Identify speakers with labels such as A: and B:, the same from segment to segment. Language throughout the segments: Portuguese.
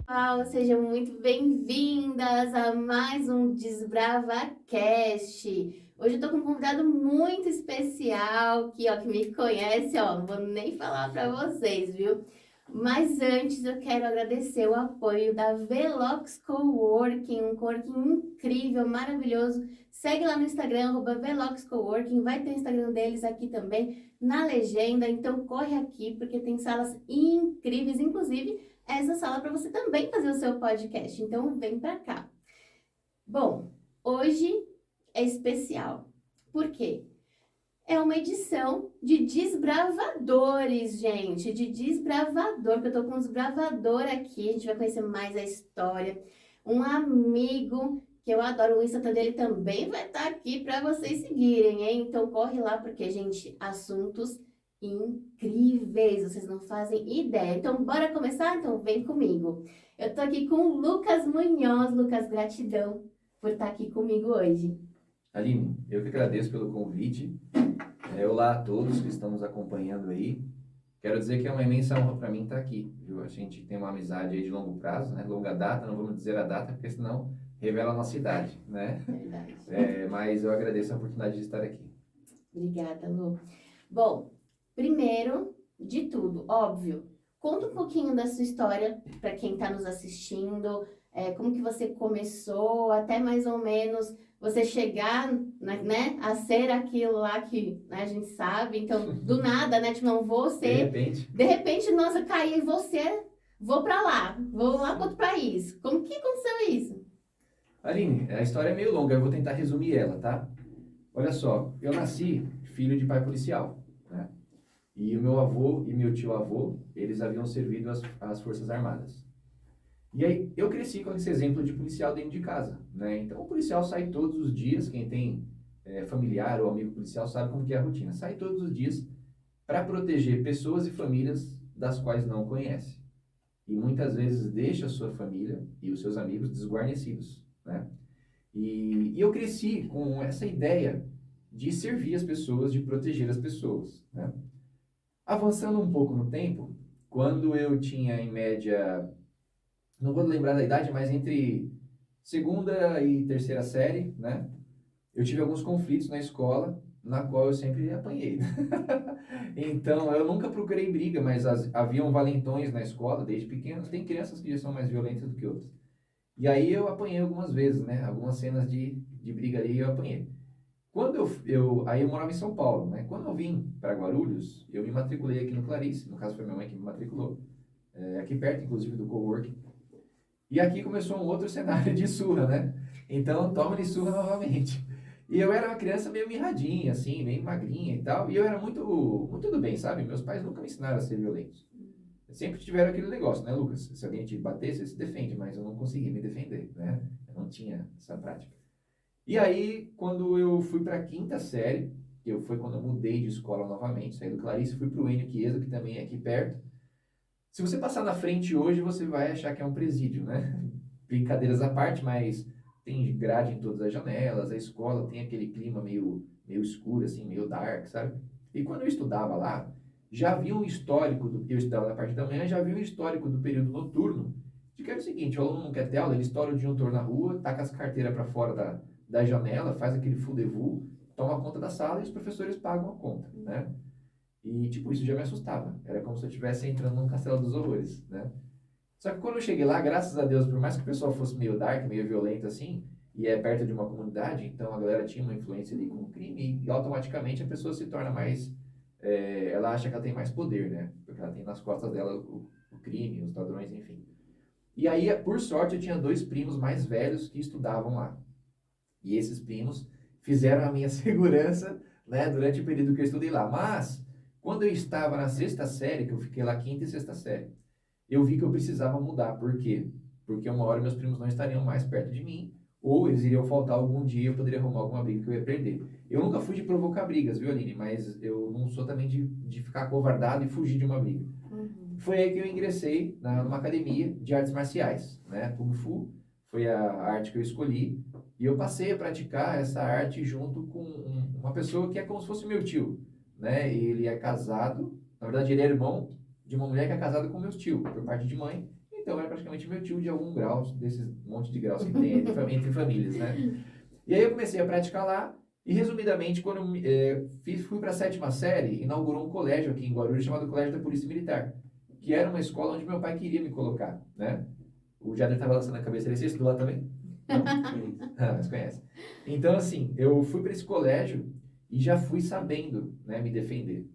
A: Pessoal, sejam muito bem-vindas a mais um DesbravaCast. Hoje eu tô com um convidado muito especial, que me conhece, não vou nem falar para vocês, viu? Mas antes eu quero agradecer o apoio da Velox Coworking, um coworking incrível, maravilhoso. Segue lá no Instagram, @Velox Coworking, vai ter o Instagram deles aqui também na legenda, então corre aqui porque tem salas incríveis, inclusive essa sala para você também fazer o seu podcast. Então vem para cá. Bom, hoje é especial. Por quê? É uma edição de desbravadores, gente, de desbravador, que eu tô com um desbravador aqui, a gente vai conhecer mais a história. Um amigo que eu adoro, o Instagram dele também vai estar aqui para vocês seguirem, hein? Então corre lá porque, gente, assuntos incríveis, vocês não fazem ideia. Então bora começar? Então vem comigo. Eu tô aqui com o Lucas Munhoz. Lucas, gratidão por estar aqui comigo hoje.
B: Aline, eu que agradeço pelo convite. Olá a todos que estão nos acompanhando aí. Quero dizer que é uma imensa honra para mim estar aqui, viu? A gente tem uma amizade aí de longo prazo, né? Longa data, não vamos dizer a data, porque senão revela a nossa idade, né?
A: Verdade.
B: Mas eu agradeço a oportunidade de estar aqui.
A: Obrigada, Lu. Bom, primeiro de tudo, óbvio, conta um pouquinho da sua história para quem está nos assistindo, como que você começou, até mais ou menos você chegar, né, a ser aquilo lá que, né, a gente sabe. Então, do nada, né, tipo, não vou ser, de repente, nossa, caí em você, vou para lá, vou lá para outro país. Como que aconteceu isso?
B: Aline, a história é meio longa, eu vou tentar resumir ela, tá? Olha só, eu nasci filho de pai policial, né? E o meu avô e meu tio-avô, eles haviam servido as Forças Armadas. E aí eu cresci com esse exemplo de policial dentro de casa, né? Então o policial sai todos os dias, quem tem familiar ou amigo policial sabe como que é a rotina. Sai todos os dias para proteger pessoas e famílias das quais não conhece. E muitas vezes deixa a sua família e os seus amigos desguarnecidos, né? E eu cresci com essa ideia de servir as pessoas, de proteger as pessoas, né? Avançando um pouco no tempo, quando eu tinha em média, não vou lembrar da idade, mas entre segunda e terceira série, né? Eu tive alguns conflitos na escola, na qual eu sempre apanhei. Então, eu nunca procurei briga, mas haviam valentões na escola, desde pequenos. Tem crianças que já são mais violentas do que outras. E aí eu apanhei algumas vezes, né? Algumas cenas de briga ali eu apanhei. Quando aí eu morava em São Paulo, né? Quando eu vim para Guarulhos, eu me matriculei aqui no Clarice, no caso foi minha mãe que me matriculou, aqui perto, inclusive, do coworking. E aqui começou um outro cenário de surra, né? Então, toma de surra novamente. E eu era uma criança meio mirradinha, assim, meio magrinha e tal. E eu era muito do bem, sabe? Meus pais nunca me ensinaram a ser violentos. Sempre tiveram aquele negócio, né, Lucas? Se alguém te bater, você se defende, mas eu não consegui me defender, né? Eu não tinha essa prática. E aí, quando eu fui para a quinta série, foi quando eu mudei de escola novamente, saí do Clarice, fui para o Enio Chiesa, que também é aqui perto. Se você passar na frente hoje, você vai achar que é um presídio, né? Brincadeiras à parte, mas tem grade em todas as janelas, a escola tem aquele clima meio escuro, assim, meio dark, sabe? E quando eu estudava lá, já havia um histórico, eu estudava na parte da manhã, já havia um histórico do período noturno, de que era o seguinte, o aluno não quer ter aula, ele estoura o disjuntor na rua, taca as carteiras para fora da janela, faz aquele fudevu, toma conta da sala e os professores pagam a conta, né? E, tipo, isso já me assustava. Era como se eu estivesse entrando num castelo dos horrores, né? Só que quando eu cheguei lá, graças a Deus, por mais que o pessoal fosse meio dark, meio violento assim, e é perto de uma comunidade, então a galera tinha uma influência ali com o crime e automaticamente a pessoa se torna mais... ela acha que ela tem mais poder, né? Porque ela tem nas costas dela o crime, os ladrões, enfim. E aí, por sorte, eu tinha dois primos mais velhos que estudavam lá. E esses primos fizeram a minha segurança, né, durante o período que eu estudei lá. Mas, quando eu estava na sexta série, que eu fiquei lá quinta e sexta série, eu vi que eu precisava mudar. Por quê? Porque uma hora meus primos não estariam mais perto de mim, ou eles iriam faltar algum dia e eu poderia arrumar alguma briga que eu ia perder. Eu nunca fui de provocar brigas, viu, Aline? Mas eu não sou também de ficar acovardado e fugir de uma briga. Foi aí que eu ingressei numa academia de artes marciais, né? Kung Fu foi a arte que eu escolhi. E eu passei a praticar essa arte junto com uma pessoa que é como se fosse meu tio, né? Ele é casado, na verdade ele é irmão de uma mulher que é casada com meu tio, por parte de mãe. então era praticamente meu tio de algum grau, desses monte de graus que tem entre famílias, né? E aí eu comecei a praticar lá, e resumidamente, quando fui para a 7ª série, inaugurou um colégio aqui em Guarulhos chamado Colégio da Polícia Militar, que era uma escola onde meu pai queria me colocar, né? O Jader estava lançando a cabeça, ele estudou lá também? Não? Ah, mas conhece. Então, assim, eu fui para esse colégio e já fui sabendo, né, me defender.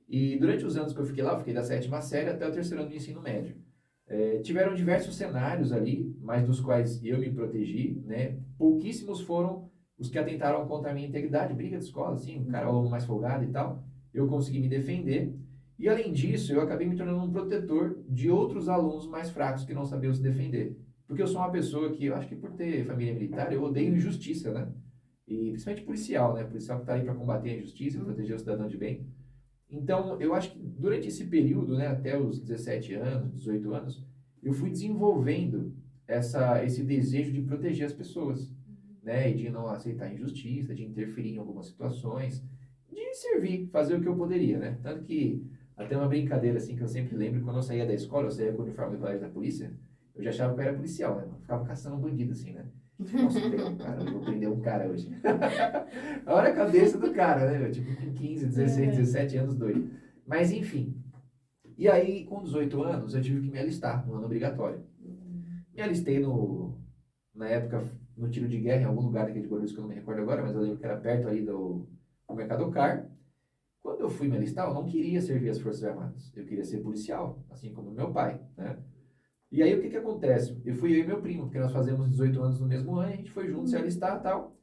B: E durante os anos que eu fiquei lá, eu fiquei da 7ª série até o 3º ano do ensino médio. Tiveram diversos cenários ali, mas dos quais eu me protegi, né? Pouquíssimos foram os que atentaram contra a minha integridade, briga de escola, assim, um cara aluno mais folgado e tal. Eu consegui me defender. E além disso, eu acabei me tornando um protetor de outros alunos mais fracos que não sabiam se defender. Porque eu sou uma pessoa que, eu acho que por ter família militar, eu odeio injustiça, né? E principalmente policial, né? Policial que está aí para combater a injustiça e proteger o cidadão de bem. Então, eu acho que durante esse período, né, até os 17 anos, 18 anos, eu fui desenvolvendo esse desejo de proteger as pessoas, né, e de não aceitar injustiça, de interferir em algumas situações, de servir, fazer o que eu poderia, né? Tanto que, até uma brincadeira assim que eu sempre lembro, quando eu saía da escola, eu saía com o uniforme do colégio da polícia, eu já achava que eu era policial, né? Eu ficava caçando um bandido assim, né? Nossa, eu vou prender um cara hoje. Olha a cabeça do cara, né? Tipo, com 15, 16, 17 anos, doido. Mas, enfim. E aí, com 18 anos, eu tive que me alistar no ano obrigatório. Me alistei na época, no tiro de guerra, em algum lugar daquele de Guarulhos, que eu não me recordo agora, mas eu lembro que era perto ali do Mercadocar. Quando eu fui me alistar, eu não queria servir as Forças Armadas. Eu queria ser policial, assim como meu pai, né? E aí, o que acontece? Eu e meu primo, porque nós fazemos 18 anos no mesmo ano, a gente foi junto se alistar e tal.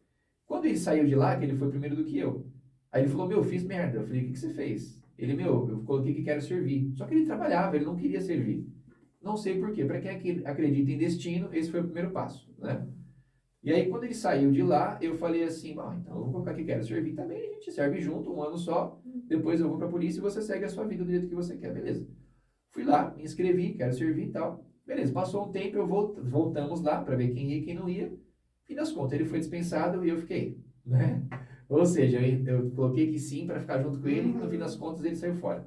B: Quando ele saiu de lá, que ele foi primeiro do que eu. Aí ele falou, meu, fiz merda. Eu falei, o que você fez? Ele, meu, eu coloquei que quero servir. Só que ele trabalhava, ele não queria servir. Não sei por quê. Para quem acredita em destino, esse foi o primeiro passo, né? E aí, quando ele saiu de lá, eu falei assim, bom, então eu vou colocar que quero servir também, a gente serve junto, um ano só, depois eu vou pra polícia e você segue a sua vida do jeito que você quer, beleza. Fui lá, me inscrevi, quero servir e tal. Beleza, passou um tempo, voltamos lá para ver quem ia e quem não ia. Fim das contas, ele foi dispensado e eu fiquei, né? Ou seja, eu coloquei que sim para ficar junto com ele e no fim das contas ele saiu fora.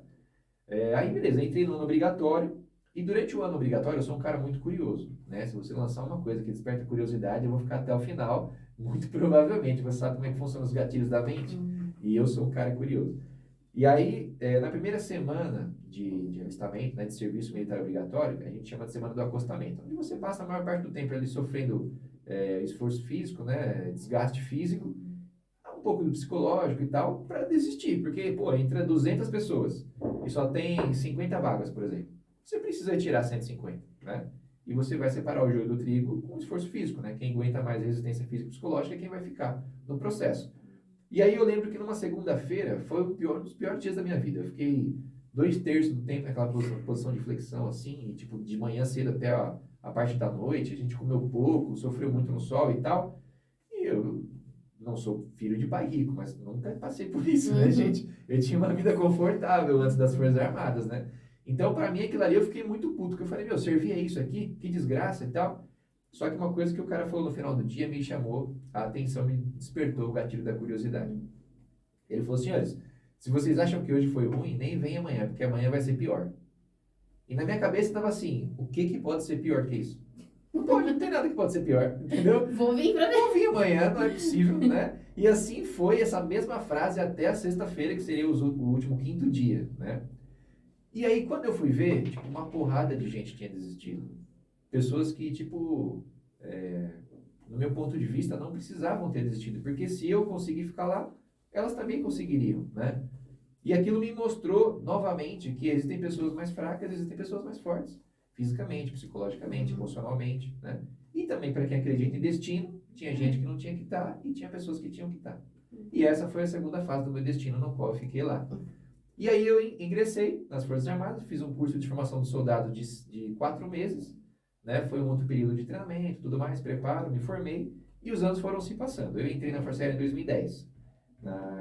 B: Aí, beleza, entrei no ano obrigatório e durante o ano obrigatório eu sou um cara muito curioso, né? Se você lançar uma coisa que desperta curiosidade, eu vou ficar até o final, muito provavelmente. Você sabe como é que funcionam os gatilhos da mente? E eu sou um cara curioso. E aí, na primeira semana de alistamento, né, de serviço militar obrigatório, a gente chama de semana do acostamento, onde você passa a maior parte do tempo ali sofrendo esforço físico, né, desgaste físico, um pouco do psicológico e tal, para desistir, porque, pô, entra 200 pessoas e só tem 50 vagas, por exemplo. Você precisa tirar 150, né? E você vai separar o joio do trigo com esforço físico, né? Quem aguenta mais resistência física e psicológica é quem vai ficar no processo. E aí eu lembro que numa segunda-feira foi um dos piores dias da minha vida. Eu fiquei 2/3 do tempo naquela posição de flexão, assim, e, tipo, de manhã cedo até a parte da noite. A gente comeu pouco, sofreu muito no sol e tal. E eu não sou filho de pai rico, mas nunca passei por isso, né, gente? Eu tinha uma vida confortável antes das Forças Armadas, né? Então, para mim, aquilo ali eu fiquei muito puto, porque eu falei, meu, servia isso aqui? Que desgraça e tal. Só que uma coisa que o cara falou no final do dia me chamou a atenção, me despertou o gatilho da curiosidade. Ele falou, senhores, se vocês acham que hoje foi ruim, nem vem amanhã, porque amanhã vai ser pior. E na minha cabeça estava assim, o que pode ser pior que isso? Não pode, não tem nada que pode ser pior, entendeu?
A: Vou vir pra ver.
B: Vou vir amanhã, não é possível, né? E assim foi essa mesma frase até a sexta-feira, que seria o último 5º dia, né? E aí, quando eu fui ver, tipo, uma porrada de gente tinha desistido. Pessoas que, tipo, no meu ponto de vista, não precisavam ter desistido, porque se eu conseguir ficar lá, elas também conseguiriam, né? E aquilo me mostrou, novamente, que existem pessoas mais fracas, existem pessoas mais fortes, fisicamente, psicologicamente, emocionalmente, né? E também, para quem acredita em destino, tinha gente que não tinha que estar e tinha pessoas que tinham que estar. E essa foi a segunda fase do meu destino, no qual eu fiquei lá. E aí eu ingressei nas Forças Armadas, fiz um curso de formação de soldado de 4 meses, né? Foi um outro período de treinamento, tudo mais, preparo, me formei, e os anos foram se passando. Eu entrei na Força Aérea em 2010,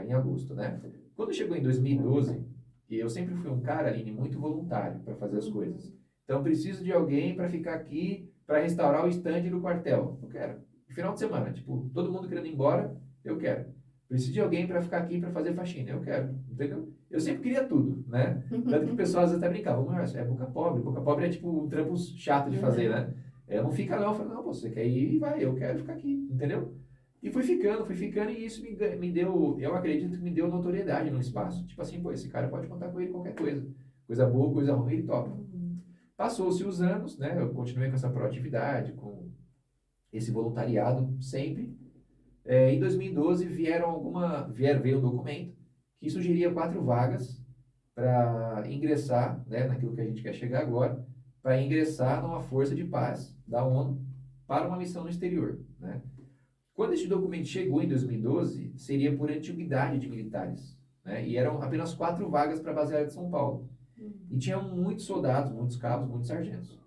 B: em agosto, né? Quando chegou em 2012, eu sempre fui um cara, Aline, muito voluntário para fazer as coisas. Então, preciso de alguém para ficar aqui, para restaurar o estande do quartel. Eu quero. Final de semana, tipo, todo mundo querendo ir embora, eu quero. Preciso de alguém para ficar aqui para fazer faxina, eu quero. Entendeu? Eu sempre queria tudo, né? Tanto que o pessoal às vezes até brincava, é boca pobre. Boca pobre é tipo um trampo chato de fazer, né? Não fica não. Eu falei, não, você quer ir, vai, eu quero ficar aqui, entendeu? E fui ficando, e isso me deu, eu acredito que me deu notoriedade no espaço. Tipo assim, pô, esse cara pode contar com ele qualquer coisa. Coisa boa, coisa ruim, ele topa. Passou-se os anos, né? Eu continuei com essa proatividade, com esse voluntariado sempre. Em 2012 veio um documento que sugeria 4 vagas para ingressar, né, naquilo que a gente quer chegar agora, para ingressar numa força de paz da ONU para uma missão no exterior, né? Quando esse documento chegou em 2012, seria por antiguidade de militares, né? E eram apenas 4 vagas para a base aérea de São Paulo. E tinha muitos soldados, muitos cabos, muitos sargentos.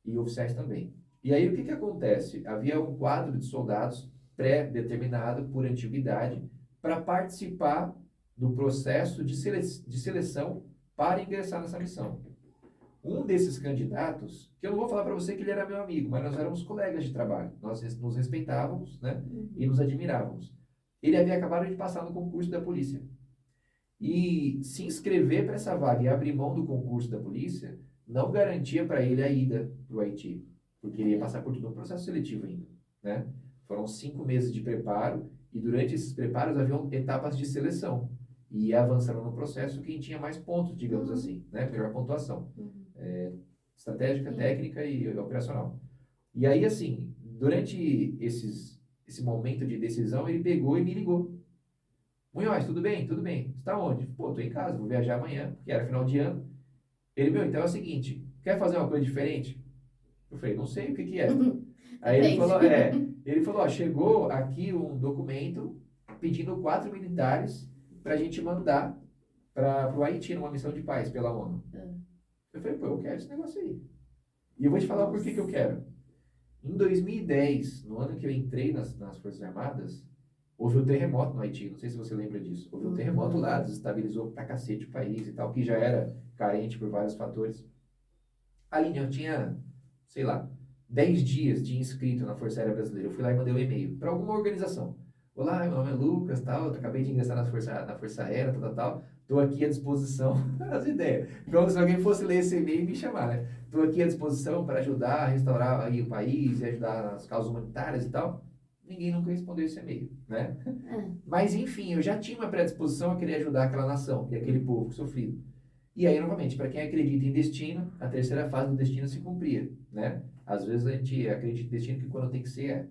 B: E oficiais também. E aí o que acontece? Havia um quadro de soldados pré-determinado por antiguidade para participar do processo de seleção para ingressar nessa missão. Um desses candidatos, que eu não vou falar para você que ele era meu amigo, mas nós éramos colegas de trabalho, nós nos respeitávamos, né, e nos admirávamos. Ele havia acabado de passar no concurso da polícia. E se inscrever para essa vaga e abrir mão do concurso da polícia não garantia para ele a ida para o Haiti, porque ele ia passar por todo um processo seletivo ainda, né? Foram 5 meses de preparo e durante esses preparos haviam etapas de seleção e ia avançando no processo quem tinha mais pontos, digamos assim, né? Melhor pontuação, estratégica, técnica e operacional. E aí, assim, durante esse momento de decisão, ele pegou e me ligou. Munhoz, tudo bem? Tudo bem. Você está onde? Pô, tô em casa, vou viajar amanhã, porque era final de ano. Ele, então é o seguinte, quer fazer uma coisa diferente? Eu falei, não sei o que é. Aí ele falou, ó, chegou aqui um documento pedindo 4 militares para a gente mandar para o Haiti numa missão de paz pela ONU. Eu falei, pô, eu quero esse negócio aí. E eu vou te falar por que eu quero. Em 2010, no ano que eu entrei nas Forças Armadas, houve um terremoto no Haiti, não sei se você lembra disso. Houve um terremoto lá, desestabilizou pra cacete o país e tal, que já era carente por vários fatores. Aline, eu tinha, sei lá, 10 dias de inscrito na Força Aérea Brasileira. Eu fui lá e mandei um e-mail para alguma organização. Olá, meu nome é Lucas, tal, acabei de ingressar na Força Aérea, tal. Estou aqui à disposição, as ideias. Como se alguém fosse ler esse e-mail e me chamar, né? Estou aqui à disposição para ajudar a restaurar aí o país e ajudar as causas humanitárias e tal. Ninguém nunca respondeu esse e-mail, né? Mas, enfim, eu já tinha uma predisposição a querer ajudar aquela nação e aquele povo sofrido. E aí, novamente, para quem acredita em destino, a terceira fase do destino se cumpria, né? Às vezes a gente acredita em destino que quando tem que ser é.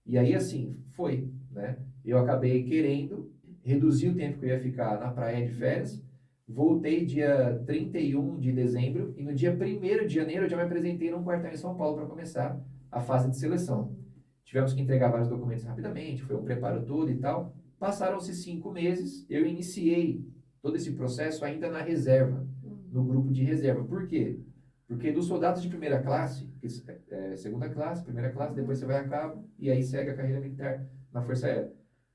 B: E aí, assim, foi, né? Eu acabei querendo reduzir o tempo que eu ia ficar na praia de férias, voltei dia 31 de dezembro e no dia 1º de janeiro eu já me apresentei num quartel em São Paulo para começar a fase de seleção. Tivemos que entregar vários documentos rapidamente, foi um preparo todo e tal. Passaram-se 5 meses, eu iniciei todo esse processo ainda na reserva, no grupo de reserva. Por quê? Porque dos soldados de primeira classe, segunda classe, primeira classe, depois você vai a cabo e aí segue a carreira militar na Força Aérea.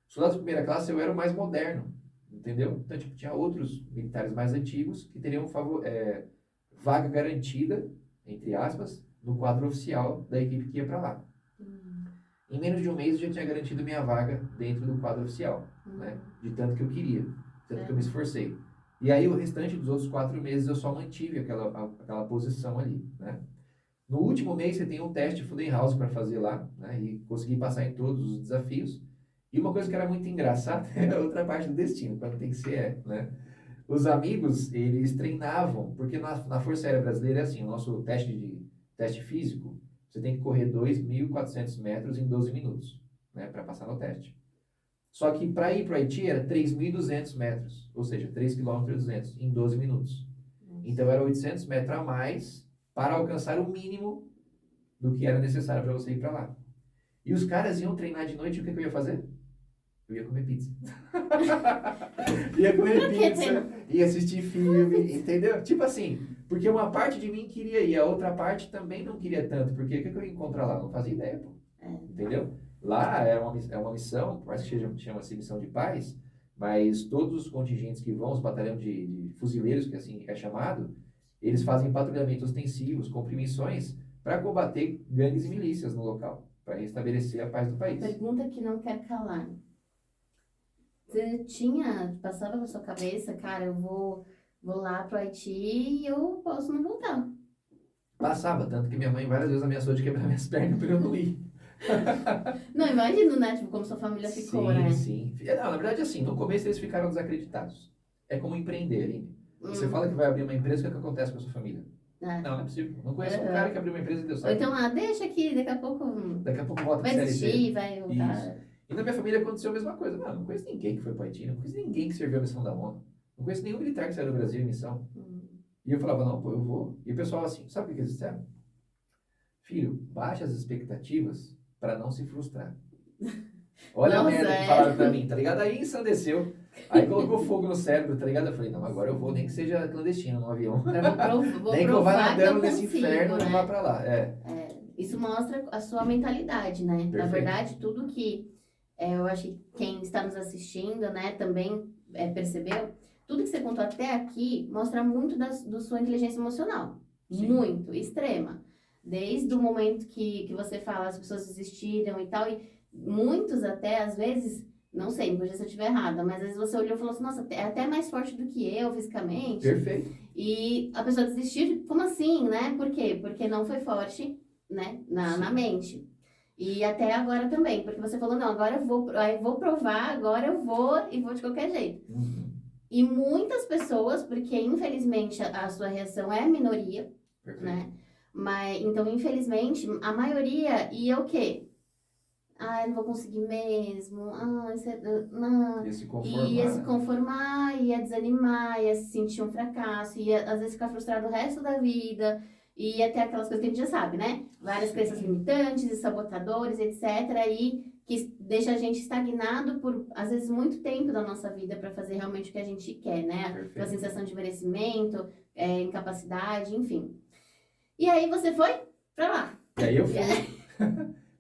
B: Soldados de primeira classe eu era o mais moderno, entendeu? Então, tipo, tinha outros militares mais antigos que teriam vaga garantida, entre aspas, no quadro oficial da equipe que ia para lá. Em menos de um mês eu já tinha garantido minha vaga dentro do quadro oficial, né? De tanto que eu queria, tanto que eu me esforcei. E aí o restante dos outros 4 meses eu só mantive aquela posição ali, né? No último mês você tem um teste Full House para fazer lá, né? E consegui passar em todos os desafios. E uma coisa que era muito engraçada é outra parte do destino, quando tem que ser, né? Os amigos, eles treinavam, porque na Força Aérea Brasileira é assim, o nosso teste físico, você tem que correr 2.400 metros em 12 minutos, né, para passar no teste. Só que para ir para o Haiti era 3.200 metros, ou seja, 3,2 km em 12 minutos. Então era 800 metros a mais para alcançar o mínimo do que era necessário para você ir para lá. E os caras iam treinar de noite, e o que eu ia fazer? Eu ia comer pizza. Ia comer pizza, ia assistir filme, entendeu? Tipo assim, porque uma parte de mim queria ir, a outra parte também não queria tanto, porque o que eu ia encontrar lá? Não fazia ideia, pô. Entendeu? Lá é uma missão, por mais que chama-se missão de paz, mas todos os contingentes que vão, os batalhões de fuzileiros, que assim é chamado, eles fazem patrulhamentos ostensivos, cumprir missões para combater gangues e milícias no local, para restabelecer a paz do país.
A: Pergunta que não quer calar. Você passava pela sua cabeça, cara, vou lá pro Haiti e eu posso não voltar.
B: Passava, tanto que minha mãe várias vezes ameaçou de quebrar minhas pernas pra eu não ir.
A: Não, imagino, né? Tipo, como sua família ficou,
B: Sim,
A: né?
B: sim. Não, na verdade, assim, no começo eles ficaram desacreditados. É como empreender, Aline. Você fala que vai abrir uma empresa, o que acontece com a sua família?
A: É.
B: Não, não é possível. Não conheço um cara
A: Aham.
B: que abriu uma empresa e deu
A: Ou
B: certo.
A: então, deixa aqui, daqui a pouco
B: Daqui a pouco volta pro
A: vai
B: CLT.
A: desistir, vai
B: Isso.
A: voltar.
B: E na minha família aconteceu a mesma coisa. Não conheço ninguém que foi para Haiti, não conheço ninguém que serviu a missão da ONU. Não conheço nenhum militar que saiu do Brasil em missão.
A: Hum.
B: E eu falava, não, pô, eu vou. E o pessoal assim, sabe o que eles disseram? Filho, baixa as expectativas para não se frustrar. Olha a
A: Nossa,
B: merda que falaram pra mim, tá ligado? Aí ensandeceu. Aí colocou fogo no cérebro, tá ligado? Eu falei, não, agora eu vou, nem que seja clandestino, no avião.
A: Vou
B: Nem que eu vá
A: provar que eu
B: nadando nesse
A: consigo,
B: inferno,
A: né?
B: não vá pra lá.
A: Isso mostra a sua mentalidade, né? Na
B: Perfeito.
A: verdade, tudo que eu acho que quem está nos assistindo, né, também percebeu, tudo que você contou até aqui mostra muito da sua inteligência emocional.
B: Sim.
A: Muito, extrema. Desde o momento que você fala, as pessoas desistiram e tal, e muitos até, às vezes, não sei, me corrija se eu estiver errada, mas às vezes você olhou e falou assim, nossa, é até mais forte do que eu fisicamente.
B: Perfeito.
A: E a pessoa desistiu, como assim, né? Por quê? Porque não foi forte, né, na mente. E até agora também, porque você falou, não, agora eu vou provar, agora eu vou e vou de qualquer jeito.
B: Uhum.
A: E muitas pessoas, porque infelizmente a sua reação é a minoria,
B: Perfeito.
A: né? Mas, então, infelizmente, a maioria ia o quê? Eu não vou conseguir mesmo. Não.
B: Ia se conformar.
A: Ia se conformar, ia desanimar, ia se sentir um fracasso, ia às vezes ficar frustrado o resto da vida, ia ter aquelas coisas que a gente já sabe, né? Várias crenças limitantes e sabotadores, etc. E que deixa a gente estagnado por, às vezes, muito tempo da nossa vida para fazer realmente o que a gente quer, né?
B: Perfeito.
A: Aquela sensação de merecimento, incapacidade, enfim. E aí você foi pra lá.
B: E aí eu fui.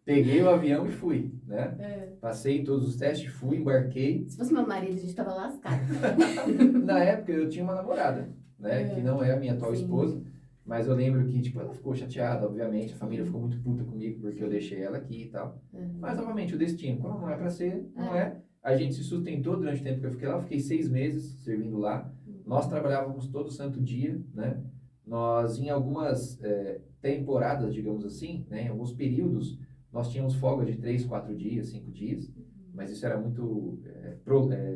B: Peguei o avião e fui, né? Passei em todos os testes, fui, embarquei.
A: Se fosse meu marido, a gente tava lascado.
B: Na época eu tinha uma namorada, né? Que não é a minha atual
A: Sim.
B: esposa. Mas eu lembro que, tipo, ela ficou chateada, obviamente. A família ficou muito puta comigo porque eu deixei ela aqui e tal. Mas, novamente, o destino, quando não é pra ser, não é. A gente se sustentou durante o tempo que eu fiquei lá. Eu fiquei 6 meses servindo lá. Nós trabalhávamos todo santo dia, né? Nós, em algumas temporadas, digamos assim, né? Em alguns períodos, nós tínhamos folga de 3, 4 dias, 5 dias. Mas isso era muito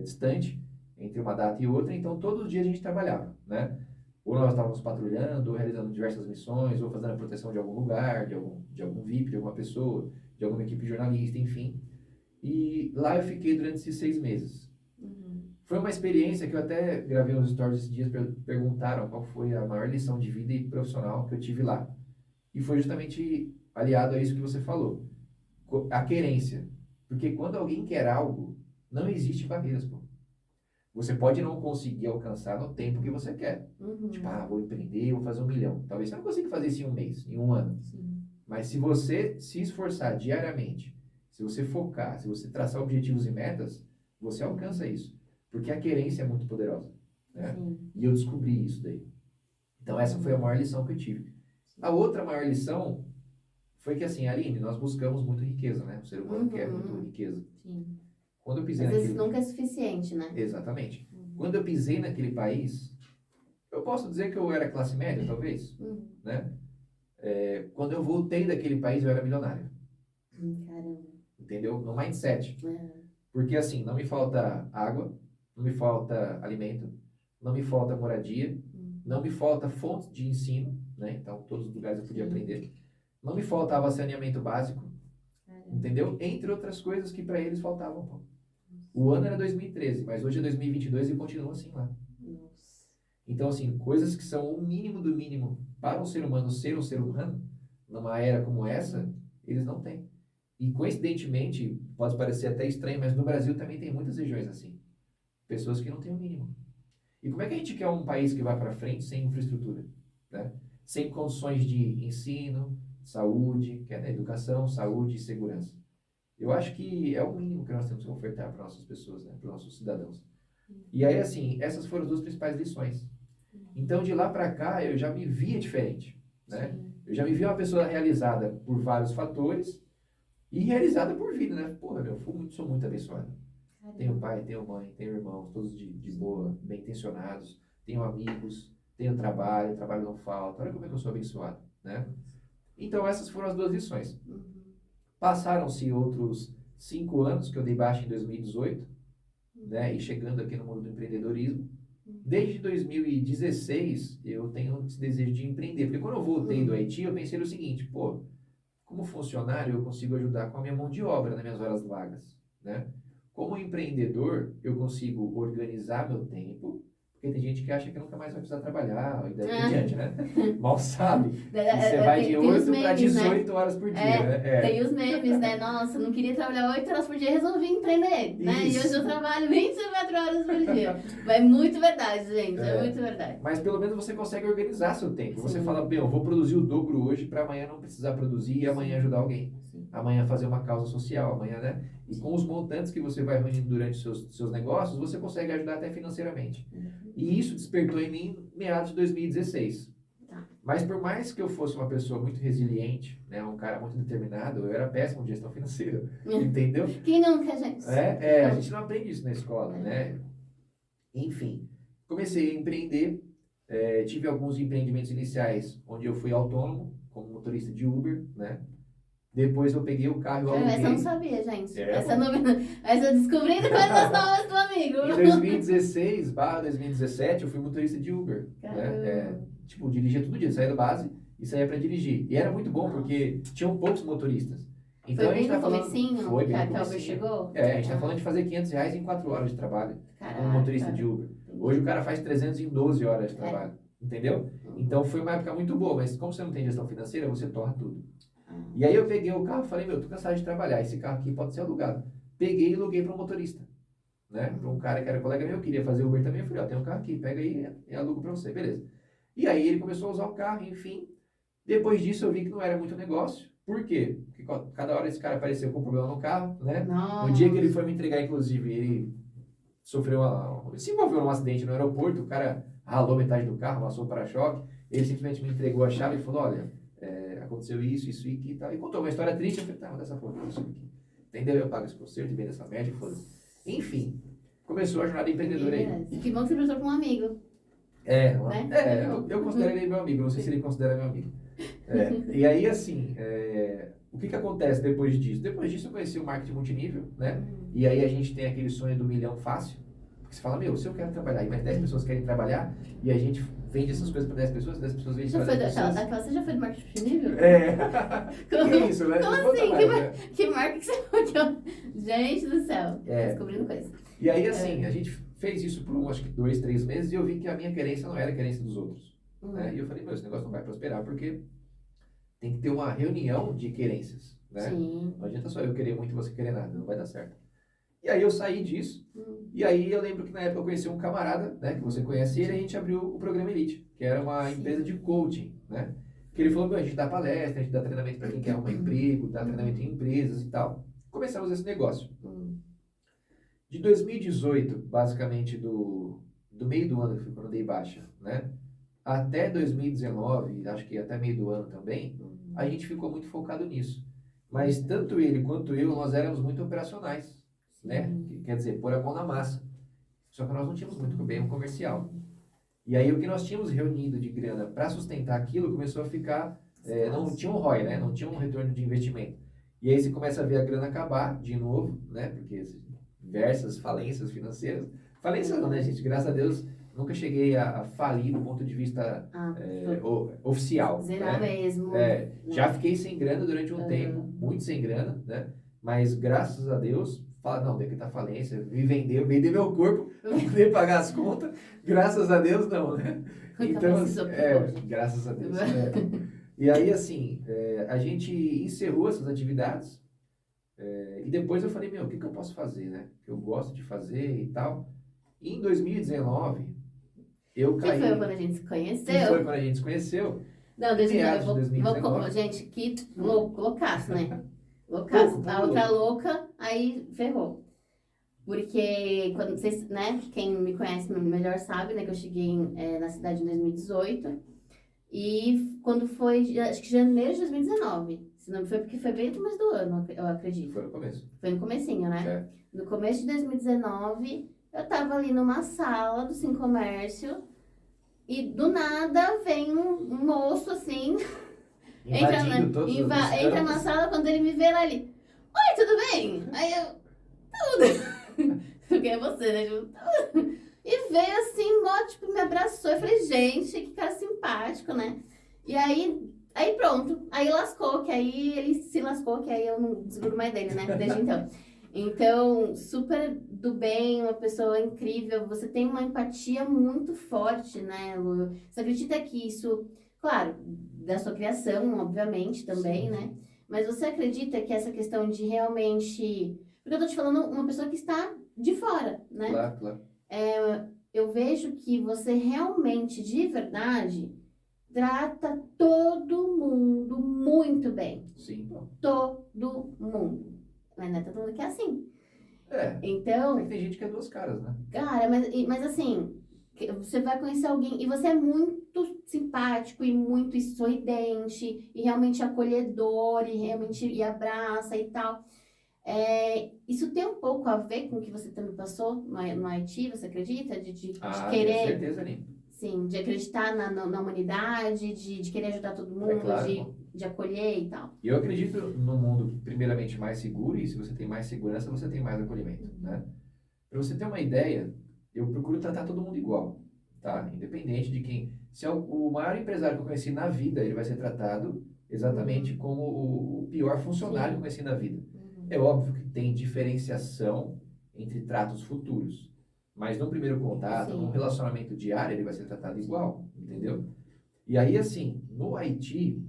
B: distante entre uma data e outra. Então, todos os dias a gente trabalhava, né? Ou nós estávamos patrulhando, ou realizando diversas missões, ou fazendo a proteção de algum lugar, de algum VIP, de alguma pessoa, de alguma equipe jornalista, enfim. E lá eu fiquei durante esses 6 meses. Foi uma experiência que eu até gravei uns stories esses dias, perguntaram qual foi a maior lição de vida e profissional que eu tive lá. E foi justamente aliado a isso que você falou. A querência. Porque quando alguém quer algo, não existe barreiras, pô. Você pode não conseguir alcançar no tempo que você quer. Tipo, vou empreender, vou fazer 1 milhão. Talvez você não consiga fazer isso em 1 mês, em 1 ano.
A: Sim.
B: Mas se você se esforçar diariamente, se você focar, se você traçar objetivos e metas, você alcança isso. Porque a querência é muito poderosa, né? E eu descobri isso daí. Então essa foi a maior lição que eu tive. A outra maior lição foi que, assim, Aline, nós buscamos muito riqueza, né? O ser humano quer muito riqueza.
A: Sim.
B: Quando eu pisei
A: Às vezes
B: naquele...
A: nunca é suficiente, né?
B: Exatamente. Quando eu pisei naquele país, eu posso dizer que eu era classe média, talvez, né? Quando eu voltei daquele país, eu era milionário.
A: Caramba.
B: Entendeu? No mindset. Porque, assim, não me falta água, não me falta alimento, não me falta moradia, não me falta fonte de ensino, né? Então, todos os lugares eu podia aprender. Não me faltava saneamento básico, entendeu? Entre outras coisas que para eles faltavam, pô. O ano era 2013, mas hoje é 2022 e continua assim lá.
A: Nossa.
B: Então, assim, coisas que são o mínimo do mínimo para um ser humano ser um ser humano, numa era como essa, eles não têm. E, coincidentemente, pode parecer até estranho, mas no Brasil também tem muitas regiões assim. Pessoas que não têm o mínimo. E como é que a gente quer um país que vá para frente sem infraestrutura, né? Sem condições de ensino, saúde, que é, né? Educação, saúde e segurança. Eu acho que é o mínimo que nós temos que ofertar para nossas pessoas, né? Para os nossos cidadãos. E aí, assim, essas foram as 2 principais lições. Então, de lá para cá, eu já me via diferente, né? Eu já me via uma pessoa realizada por vários fatores e realizada por vida, né? Porra, sou muito abençoado. Tenho pai, tenho mãe, tenho irmãos, todos de boa, bem intencionados. Tenho amigos, tenho trabalho, trabalho não falta. Olha como é que eu sou abençoado, né? Então essas foram as duas lições.
A: Uhum.
B: Passaram-se outros 5 anos que eu dei baixa em 2018, né? E chegando aqui no mundo do empreendedorismo. Desde 2016 eu tenho esse desejo de empreender. Porque quando eu voltei do Haiti, eu pensei no seguinte, pô, como funcionário eu consigo ajudar com a minha mão de obra nas minhas horas vagas, né? Como empreendedor, eu consigo organizar meu tempo, porque tem gente que acha que nunca mais vai precisar trabalhar, e daí por diante, né? Mal sabe. E você vai de 8 para 18 horas por dia, né?
A: Tem os memes, né? Nossa, não queria trabalhar 8 horas por dia, resolvi empreender, né? E hoje eu trabalho 24 horas por dia. É muito verdade, gente, é muito verdade.
B: Mas pelo menos você consegue organizar seu tempo.
A: Sim.
B: Você fala, bem, eu vou produzir o dobro hoje para amanhã não precisar produzir e amanhã ajudar alguém. Amanhã fazer uma causa social, amanhã, né? E com os montantes que você vai reunindo durante seus negócios, você consegue ajudar até financeiramente. E isso despertou em mim meados de 2016. Mas por mais que eu fosse uma pessoa muito resiliente, né, um cara muito determinado, eu era péssimo de gestão financeira, entendeu?
A: Quem nunca, gente?
B: A gente não aprende isso na escola, né? Enfim, comecei a empreender, tive alguns empreendimentos iniciais onde eu fui autônomo, como motorista de Uber, né? Depois eu peguei o carro e aluguei.
A: Essa eu não sabia, gente. Essa descobrindo coisas novas do amigo.
B: Em 2016/2017 eu fui motorista de Uber. Né? Tipo, dirigia todo dia, saía da base e saía para dirigir. E era muito bom porque tinham poucos motoristas. Então
A: foi
B: a gente
A: bem
B: tá falando.
A: Comecinho,
B: Foi bem
A: que
B: no
A: a Uber
B: comecinho.
A: chegou?
B: A gente tá falando de fazer R$500 em 4 horas de trabalho.
A: Caraca.
B: Como motorista de Uber. Hoje o cara faz 300 em 12 horas de trabalho. Entendeu? Então foi uma época muito boa, mas como você não tem gestão financeira, você torra tudo. E aí eu peguei o carro e falei, tô cansado de trabalhar, esse carro aqui pode ser alugado. Peguei e aluguei para um motorista, né? Para um cara que era colega meu, queria fazer Uber também, eu falei, tem um carro aqui, pega aí e alugo para você, beleza. E aí ele começou a usar o carro, enfim. Depois disso eu vi que não era muito negócio. Por quê? Porque cada hora esse cara apareceu com problema no carro, né?
A: Nossa.
B: No dia que ele foi me entregar, inclusive, ele se envolveu num acidente no aeroporto, o cara ralou metade do carro, amassou o para-choque, ele simplesmente me entregou a chave e falou, olha, aconteceu isso e tal. E contou uma história triste, eu falei, mas dessa forma, isso aqui. Entendeu? Eu pago esse conserto e vendo essa média, foda-se. Enfim, começou a jornada empreendedora aí.
A: Que bom que você prestou com um amigo.
B: Eu considero ele meu amigo, não sei se ele considera meu amigo. E aí, assim, o que acontece depois disso? Depois disso eu conheci o marketing multinível, né? E aí a gente tem aquele sonho do milhão fácil. Porque você fala, se eu quero trabalhar, e mais 10 pessoas querem trabalhar, e a gente vende essas coisas para 10 pessoas, 10 pessoas vendem para 10 pessoas.
A: Você já foi do marketing multinível?
B: Que isso, né?
A: Como assim? Que marketing você foi? Gente do céu, descobrindo coisa.
B: E aí, assim, a gente fez isso por acho que 2, 3 meses, e eu vi que a minha querência não era a querência dos outros. Né? E eu falei, esse negócio não vai prosperar, porque tem que ter uma reunião de querências, né?
A: Sim.
B: Não adianta só eu querer muito e você querer nada, não vai dar certo. E aí eu saí disso, e aí eu lembro que na época eu conheci um camarada, né, que você conhece ele, e a gente abriu o Programa Elite, que era uma empresa de coaching, né? Que ele falou, a gente dá palestra, a gente dá treinamento para quem quer arrumar emprego, dá treinamento em empresas e tal. Começamos esse negócio. De 2018, basicamente do meio do ano, que foi quando eu dei baixa, né? Até 2019, acho que até meio do ano também, a gente ficou muito focado nisso. Mas tanto ele quanto eu, nós éramos muito operacionais. Né? Quer dizer, pôr a mão na massa. Só que nós não tínhamos muito bem um comercial. E aí o que nós tínhamos reunido de grana para sustentar aquilo começou a ficar, não tinha um ROI, né? Não tinha um retorno de investimento. E aí você começa a ver a grana acabar de novo, né? Porque diversas falências financeiras. Falências não, né, gente? Graças a Deus nunca cheguei a falir do ponto de vista oficial.
A: Zerar, né? Mesmo.
B: Já fiquei sem grana durante um tempo, muito sem grana, né? Mas graças a Deus, decretar falência, vender meu corpo para poder pagar as contas. Graças a Deus, não, né? Então, graças a Deus. E aí, assim, a gente encerrou essas atividades e depois eu falei, o que eu posso fazer, né? Que eu gosto de fazer e tal. E em 2019, eu caí...
A: Que foi quando a gente se conheceu?
B: Que foi quando a gente se conheceu.
A: Não, 2019, gente, que loucaço, né? Loucaço. A outra louca, aí ferrou. Porque, quando vocês, né, quem me conhece melhor sabe, né, que eu cheguei na cidade em 2018. E quando foi, acho que janeiro de 2019. Se não foi porque foi bem no começo do ano, eu acredito.
B: Foi no começo.
A: Foi no comecinho, né?
B: É.
A: No começo de 2019, eu tava ali numa sala do Sim Comércio e do nada vem um moço assim,
B: Invadindo todos os
A: entra na
B: campos.
A: sala, quando ele me vê lá ali, oi, tudo bem? Aí eu, tudo. Porque é você, né, Ju? Tudo. E veio assim, mó, tipo, me abraçou. Eu falei, gente, que cara simpático, né? E aí pronto. Aí lascou, que aí ele se lascou, que aí eu não desgrudo mais dele, né? Desde então. Então, super do bem, uma pessoa incrível. Você tem uma empatia muito forte, né, Lu? Você acredita que isso, claro, da sua criação, obviamente, também,
B: Sim.
A: né? Mas você acredita que essa questão de realmente. Porque eu tô te falando uma pessoa que está de fora, né?
B: Claro, claro.
A: Eu vejo que você realmente, de verdade, trata todo mundo muito bem.
B: Sim, pô.
A: Todo mundo. Mas não é todo mundo que é assim.
B: É.
A: Então,
B: Tem gente que é duas caras, né?
A: cara, mas assim, você vai conhecer alguém e você é muito simpático e muito sorridente e realmente acolhedor e realmente e abraça e tal. Isso tem um pouco a ver com o que você também passou no Haiti, você acredita? De
B: Tenho
A: querer,
B: certeza, Aline.
A: sim, de acreditar na humanidade, de querer ajudar todo
B: É
A: mundo,
B: claro, pô.
A: de acolher e tal.
B: E eu acredito num mundo, primeiramente, mais seguro, e se você tem mais segurança, você tem mais acolhimento, né? Para você ter uma ideia, eu procuro tratar todo mundo igual, tá? Independente de quem... Se é o maior empresário que eu conheci na vida, ele vai ser tratado exatamente como o pior funcionário que eu conheci na vida. É óbvio que tem diferenciação entre tratos futuros, mas no primeiro contato,
A: Sim.
B: num relacionamento diário, ele vai ser tratado
A: Sim.
B: igual, entendeu? E aí, assim, no Haiti,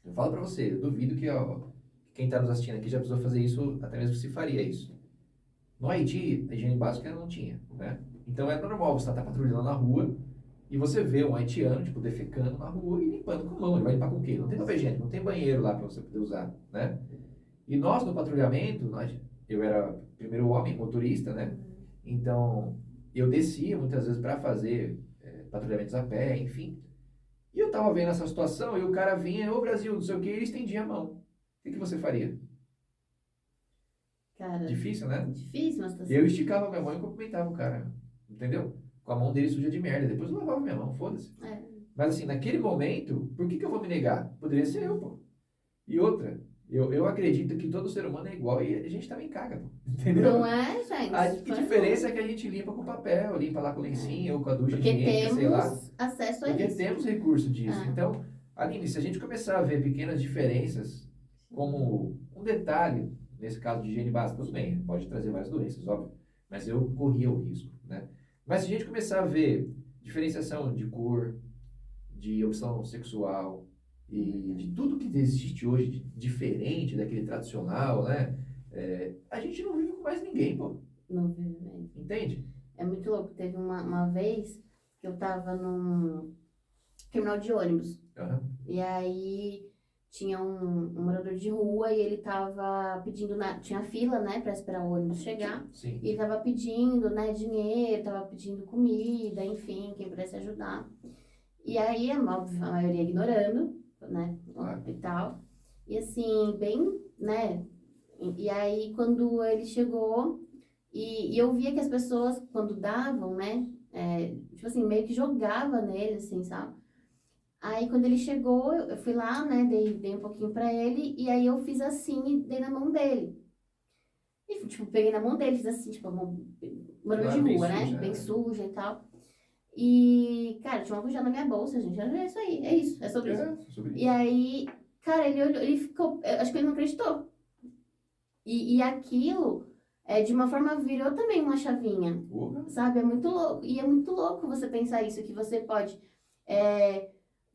B: eu falo pra você, eu duvido que ó, quem tá nos assistindo aqui já precisou fazer isso, até mesmo se faria isso. No Haiti, a higiene básica não tinha, né? Então é normal você estar patrulhando na rua e você vê um haitiano, tipo, defecando na rua e limpando com a mão. Ele vai limpar com o quê? Não tem papel higiênico, não tem banheiro lá para você poder usar, né? E nós, no patrulhamento, eu era primeiro homem, motorista, né? Então, eu descia muitas vezes para fazer patrulhamentos a pé, enfim. E eu tava vendo essa situação e o cara vinha, ô Brasil, não sei o que, e ele estendia a mão. O que você faria?
A: Cara,
B: Difícil, né?
A: difícil uma situação.
B: Eu esticava minha mão e cumprimentava o cara, entendeu? Com a mão dele suja de merda. Depois eu lavava minha mão, foda-se. Mas assim, naquele momento, por que eu vou me negar? Poderia ser eu, pô. E outra, eu acredito que todo ser humano é igual e a gente também caga, pô. Entendeu?
A: Não é, gente?
B: A diferença é que a gente limpa com papel, limpa lá com lencinho ou com a ducha
A: Porque
B: higiênica, sei lá.
A: temos acesso a
B: Porque
A: isso.
B: temos recurso disso. Então, Aline, se a gente começar a ver pequenas diferenças, como um detalhe, nesse caso de higiene básica, tudo bem, pode trazer várias doenças, óbvio, mas eu corria o risco, né? Mas se a gente começar a ver diferenciação de cor, de opção sexual e de tudo que existe hoje de diferente daquele tradicional, né? A gente não vive com mais ninguém, pô.
A: Não vive mesmo.
B: Entende?
A: É muito louco. Teve uma vez que eu tava num terminal de ônibus.
B: Uhum.
A: E aí tinha um morador de rua e ele tava pedindo, tinha fila, né, pra esperar o ônibus chegar.
B: Sim.
A: E ele tava pedindo, né, dinheiro, tava pedindo comida, enfim, quem pudesse ajudar. E aí, óbvio, a maioria ignorando, né,
B: Claro.
A: e tal. E assim, bem, né, e aí quando ele chegou, e eu via que as pessoas, quando davam, né, tipo assim, meio que jogava nele, assim, sabe? Aí quando ele chegou, eu fui lá, né, dei um pouquinho pra ele, e aí eu fiz assim e dei na mão dele. E, tipo, peguei na mão dele, fiz assim, tipo, a mão, morador
B: Claro,
A: de
B: bem
A: rua, né,
B: suja,
A: bem
B: né?
A: suja e tal. E, cara, tinha uma bujada na minha bolsa, gente, é isso aí, é isso, é sobre isso.
B: Sobre
A: E
B: isso.
A: aí, cara, ele olhou, ele ficou, eu acho que ele não acreditou. E aquilo, de uma forma, virou também uma chavinha, sabe? É muito louco. E é muito louco você pensar isso, que você pode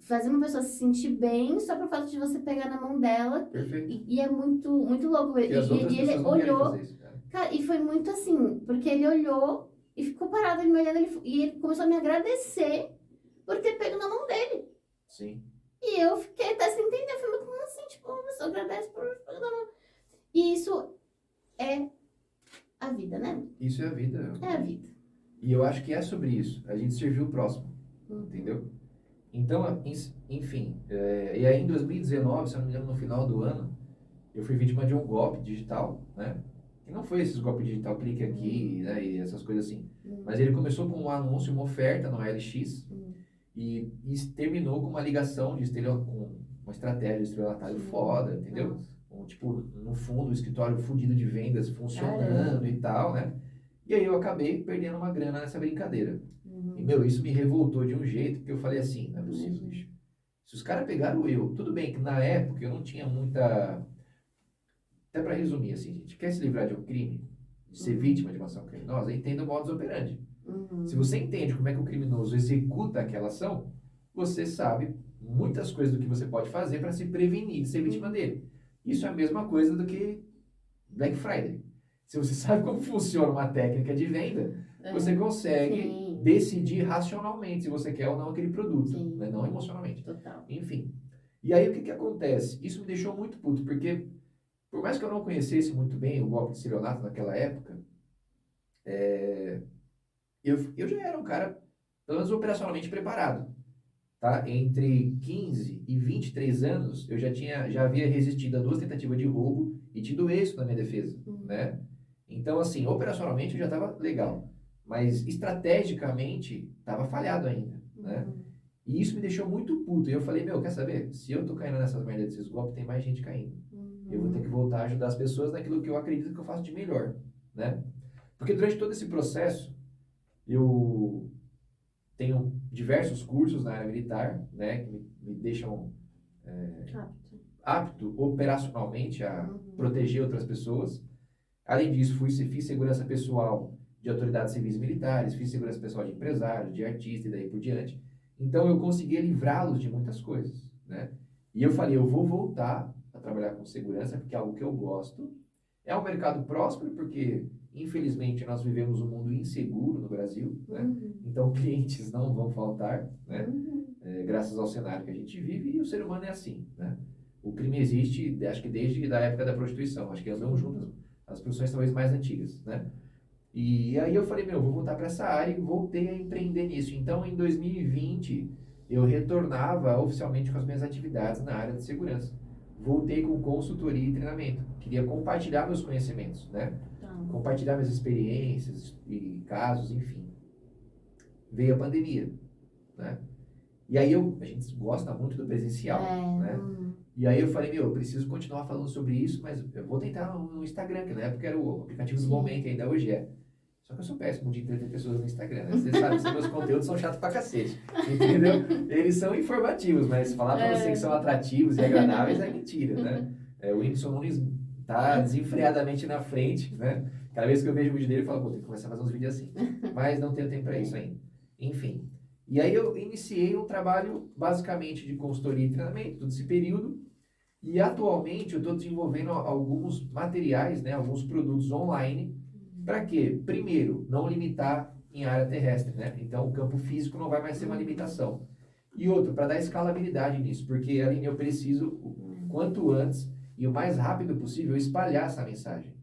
A: fazer uma pessoa se sentir bem só por fato de você pegar na mão dela.
B: Perfeito.
A: E é muito, muito louco.
B: E as outras
A: E ele
B: pessoas não querem
A: olhou,
B: fazer isso, cara.
A: cara, e foi muito assim, porque ele olhou e ficou parado ele me olhando, e ele começou a me agradecer por ter pego na mão dele.
B: Sim.
A: E eu fiquei até sem entender, eu falei, mas como assim? Tipo, uma pessoa agradece por pegar na mão. E isso é a vida, né?
B: Isso é a vida.
A: É a vida.
B: E eu acho que é sobre isso. A gente servir o próximo. Entendeu? Então, enfim, e aí em 2019, se eu não me engano, no final do ano, eu fui vítima de um golpe digital, né? E não foi esses golpes digital, clique aqui, né? E essas coisas assim. Mas ele começou com um anúncio, uma oferta no LX e terminou com uma ligação com uma estratégia de estelionatário foda, entendeu?
A: Nossa.
B: Tipo, no fundo, o escritório fudido de vendas funcionando
A: Caramba.
B: e tal, né? E aí eu acabei perdendo uma grana nessa brincadeira. E,
A: Uhum.
B: meu, isso me revoltou de um jeito que eu falei assim, não é possível, bicho. Se os caras pegaram eu, tudo bem que na época eu não tinha muita... Até para resumir, assim, a gente quer se livrar de um crime, de ser vítima de uma ação criminosa, entenda o modus operandi. Se
A: Uhum.
B: você entende como é que o criminoso executa aquela ação, você sabe muitas coisas do que você pode fazer para se prevenir de ser vítima dele. Isso é a mesma coisa do que Black Friday. Se você sabe como funciona uma técnica de venda, você consegue
A: Sim.
B: decidir racionalmente se você quer ou não aquele produto,
A: Sim.
B: né? Não emocionalmente.
A: Total.
B: Enfim. E aí o que acontece? Isso me deixou muito puto, porque por mais que eu não conhecesse muito bem o golpe de estelionato naquela época, eu já era um cara, pelo menos operacionalmente preparado. Tá? Entre 15 e 23 anos, já havia resistido a 2 tentativas de roubo e tido êxito na minha defesa, né? Então, assim, operacionalmente eu já estava legal, mas estrategicamente estava falhado ainda, né? E isso me deixou muito puto. E eu falei, meu, quer saber? Se eu tô caindo nessas merdas desses golpes, tem mais gente caindo. Eu vou ter que voltar a ajudar as pessoas naquilo que eu acredito que eu faço de melhor, né? Porque durante todo esse processo, eu tenho diversos cursos na área militar, né, que me deixam apto operacionalmente a proteger outras pessoas. Além disso, fiz segurança pessoal de autoridades civis e militares, fiz segurança pessoal de empresários, de artistas e daí por diante. Então, eu conseguia livrá-los de muitas coisas, né? E eu falei, eu vou voltar a trabalhar com segurança porque é algo que eu gosto. É um mercado próspero porque, infelizmente, nós vivemos um mundo inseguro no Brasil, né? Então, clientes não vão faltar, né? Graças ao cenário que a gente vive, e o ser humano é assim, né? O crime existe, acho que desde a época da prostituição, acho que andam juntas as profissões talvez mais antigas, né? E aí eu falei, meu, vou voltar para essa área e voltei a empreender nisso. Então, em 2020, eu retornava oficialmente com as minhas atividades na área de segurança. Voltei com consultoria e treinamento. Queria compartilhar meus conhecimentos, né? Compartilhar minhas experiências e casos, enfim. Veio a pandemia, né? E aí a gente gosta muito do presencial, né? E aí eu falei, meu, eu preciso continuar falando sobre isso, mas eu vou tentar no Instagram, que na época era o aplicativo do momento, ainda hoje é. Só que eu sou péssimo de entreter pessoas no Instagram, né? Vocês sabem que meus conteúdos são chatos pra cacete, entendeu? Eles são informativos, mas falar pra você que são atrativos e agradáveis é mentira, né? O Whindersson Nunes tá desenfreadamente na frente, né? Cada vez que eu vejo o vídeo dele, eu falo, pô, tem que começar a fazer uns vídeos assim. Mas não tenho tempo pra isso ainda. Enfim. E aí eu iniciei um trabalho basicamente de consultoria e treinamento, todo esse período. E atualmente eu estou desenvolvendo alguns materiais, né, alguns produtos online. Para quê? Primeiro, não limitar em área terrestre, né? Então o campo físico não vai mais ser uma limitação. E outro, para dar escalabilidade nisso, porque Aline, eu preciso, o quanto antes e o mais rápido possível, espalhar essa mensagem.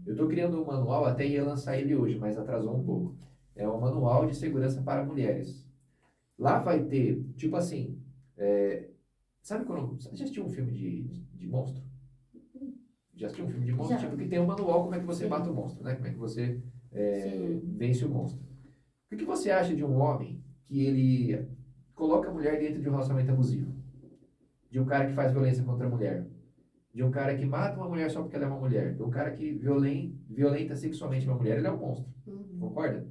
B: Eu estou criando um manual, até ia lançar ele hoje, mas atrasou um pouco. É um manual de segurança para mulheres. Lá vai ter, tipo assim, sabe quando... Você já assistiu um filme de monstro? Já assistiu um filme de monstro?
A: Já.
B: Tipo, que tem um manual como é que você mata o monstro, né? Como é que você vence o monstro. O que você acha de um homem que ele coloca a mulher dentro de um relacionamento abusivo? De um cara que faz violência contra a mulher? De um cara que mata uma mulher só porque ela é uma mulher? De um cara que violenta sexualmente uma mulher? Ele é um monstro. Concorda?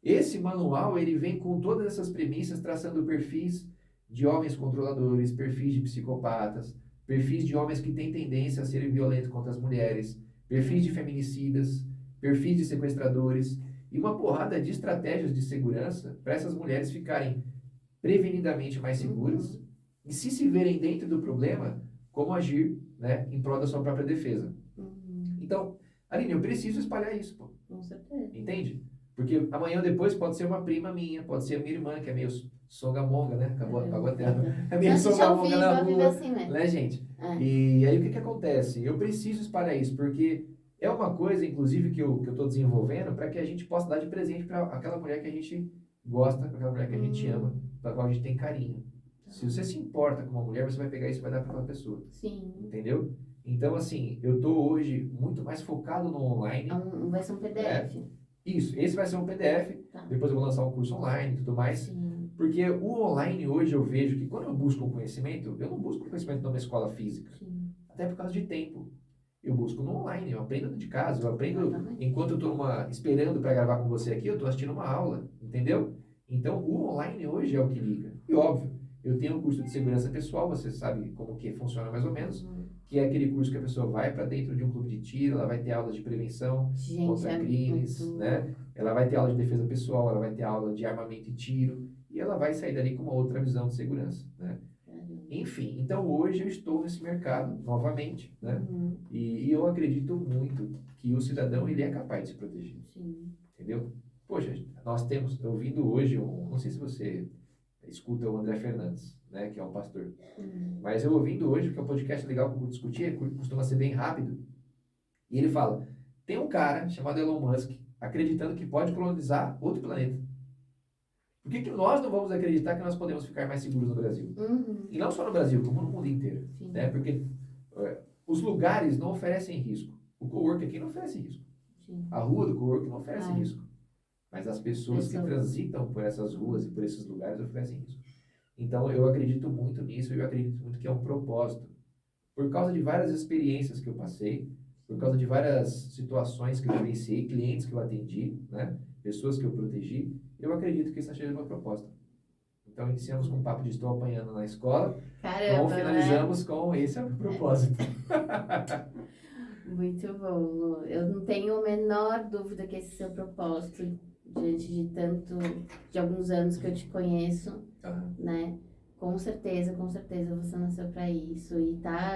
B: Esse manual, ele vem com todas essas premissas, traçando perfis de homens controladores, perfis de psicopatas, perfis de homens que têm tendência a serem violentos contra as mulheres, perfis de feminicidas, perfis de sequestradores, e uma porrada de estratégias de segurança para essas mulheres ficarem prevenidamente mais seguras e se verem dentro do problema, como agir, né, em prol da sua própria defesa. Então, Aline, eu preciso espalhar isso, pô.
A: Com certeza.
B: Entende? Porque amanhã ou depois pode ser uma prima minha, pode ser a minha irmã, que é meio songamonga, né? Apagou a tela. É meio songamonga na rua,
A: assim,
B: né, gente? E aí o que acontece? Eu preciso espalhar isso, porque é uma coisa, inclusive, que eu estou desenvolvendo para que a gente possa dar de presente para aquela mulher que a gente gosta, aquela mulher que a gente ama, para qual a gente tem carinho, Se você se importa com uma mulher, você vai pegar isso e vai dar para aquela pessoa.
A: Sim.
B: Entendeu? Então, assim, eu tô hoje muito mais focado no online.
A: Vai ser um PDF.
B: Isso, esse vai ser um PDF.
A: Tá.
B: Depois eu vou lançar um curso online e tudo mais.
A: Sim.
B: Porque o online hoje eu vejo que quando eu busco um conhecimento, eu não busco conhecimento numa escola física.
A: Sim.
B: Até por causa de tempo. Eu busco no online, eu aprendo de casa, eu aprendo
A: Exatamente.
B: enquanto eu estou esperando para gravar com você aqui, eu estou assistindo uma aula, entendeu? Então, o online hoje é o que liga. E óbvio, eu tenho um curso de segurança pessoal, você sabe como que funciona mais ou menos, que é aquele curso que a pessoa vai para dentro de um clube de tiro, ela vai ter aulas de prevenção contra crimes, né? Ela vai ter aula de defesa pessoal, ela vai ter aula de armamento e tiro, e ela vai sair dali com uma outra visão de segurança, né? Enfim, então hoje eu estou nesse mercado novamente, né? E eu acredito muito que o cidadão ele é capaz de se proteger.
A: Sim.
B: Entendeu? Poxa, nós temos, ouvindo hoje, não sei se você escuta o André Fernandes, né? Que é um pastor. Mas eu ouvindo hoje, porque é um podcast legal para discutir, costuma ser bem rápido. E ele fala, tem um cara chamado Elon Musk acreditando que pode colonizar outro planeta. Por que nós não vamos acreditar que nós podemos ficar mais seguros no Brasil? E não só no Brasil, como no mundo inteiro. Né? Porque os lugares não oferecem risco. O cowork aqui não oferece risco. Sim. A rua do cowork não oferece risco. Mas as pessoas que transitam por essas ruas e por esses lugares oferecem risco. Então eu acredito muito nisso e eu acredito muito que é um propósito. Por causa de várias experiências que eu passei, por causa de várias situações que eu vivenciei, clientes que eu atendi, né? Pessoas que eu protegi, eu acredito que essa seja uma proposta. Então, iniciamos com um papo de estou apanhando na escola.
A: Caramba,
B: então, finalizamos com esse é o propósito.
A: Muito bom. Eu não tenho a menor dúvida que esse é o seu propósito, diante de alguns anos que eu te conheço, né? Com certeza você nasceu para isso